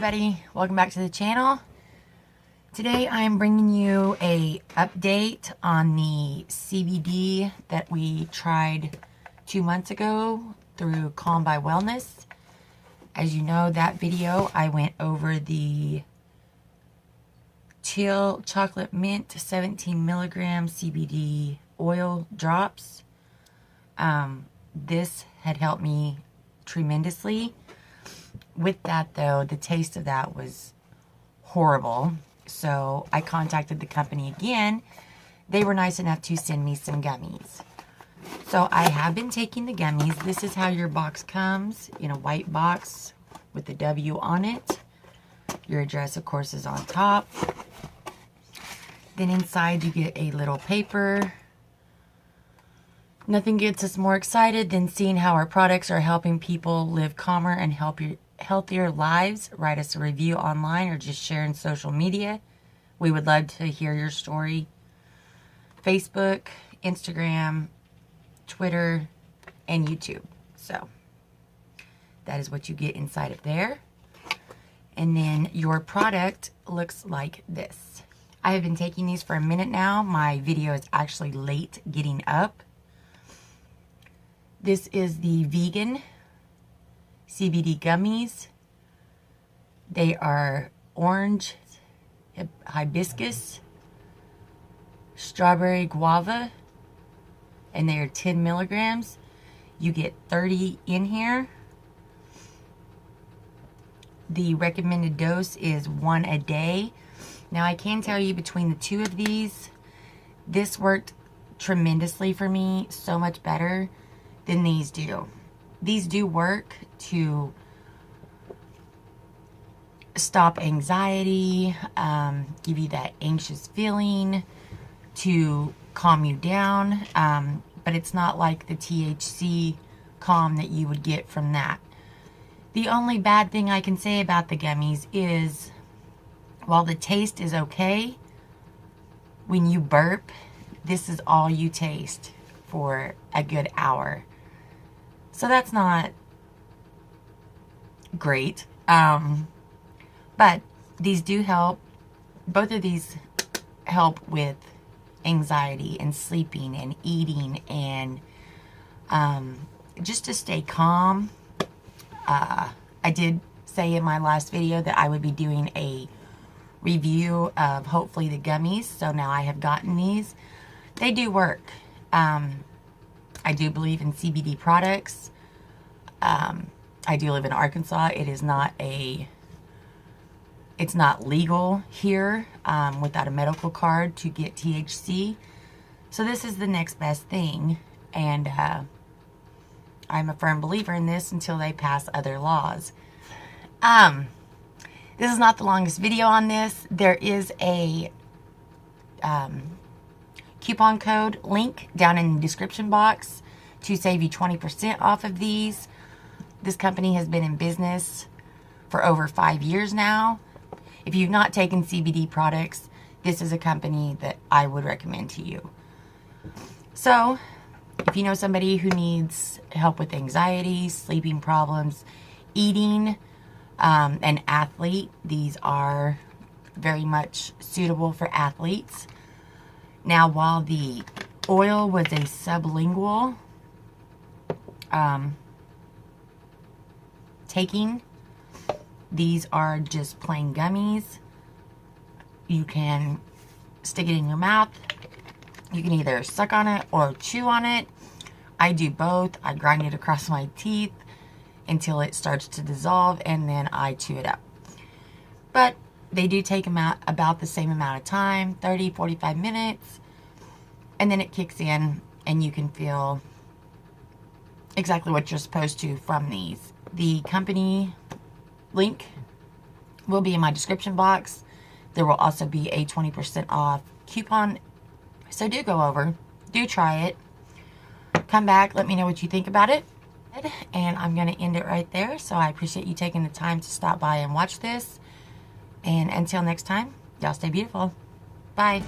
everybody, welcome back to the channel. Today I am bringing you a update on the CBD that we tried 2 months ago through Calm by Wellness. As you know, that video I went over the Chill Chocolate Mint 17 milligram CBD oil drops. This had helped me tremendously. With that though, the taste of that was horrible. So I contacted the company again. They were nice enough to send me some gummies. So I have been taking the gummies. This is how your box comes, in a white box with the W on it. Your address, of course, is on top. Then inside you get a little paper. Nothing gets us more excited than seeing how our products are helping people live calmer and healthier lives. Write us a review online or just share in social media. We would love to hear your story. Facebook, Instagram, Twitter, and YouTube. So that is what you get inside of there. And then your product looks like this. I have been taking these for a minute now. My video is actually late getting up. This is the vegan CBD gummies. They are orange, hibiscus, strawberry guava, and they are 10 milligrams. You get 30 in here. The recommended dose is 1 a day. Now I can tell you between the two of these, this worked tremendously for me, so much better than these do. These do work to stop anxiety, give you that anxious feeling, to calm you down, but it's not like the THC calm that you would get from that. The only bad thing I can say about the gummies is, while the taste is okay, when you burp, this is all you taste for a good hour. So that's not great. But these do help. Both of these help with anxiety and sleeping and eating and just to stay calm. I did say in my last video that I would be doing a review of hopefully the gummies. So now I have gotten these. They do work. I do believe in CBD products. I do live in Arkansas. It's not legal here without a medical card to get THC. So this is the next best thing. And I'm a firm believer in this until they pass other laws. This is not the longest video on this. There is a coupon code link down in the description box to save you 20% off of these. This company has been in business for over 5 years now. If you've not taken CBD products, this is a company that I would recommend to you. So, if you know somebody who needs help with anxiety, sleeping problems, eating, an athlete, these are very much suitable for athletes. Now, while the oil was a sublingual taking, these are just plain gummies. You can stick it in your mouth. You can either suck on it or chew on it. I do both. I grind it across my teeth until it starts to dissolve, and then I chew it up. But they do take about the same amount of time, 30, 45 minutes, and then it kicks in and you can feel exactly what you're supposed to from these. The company link will be in my description box. There will also be a 20% off coupon. So do go over, do try it, come back, let me know what you think about it. And I'm going to end it right there. So I appreciate you taking the time to stop by and watch this. And until next time, y'all stay beautiful. Bye.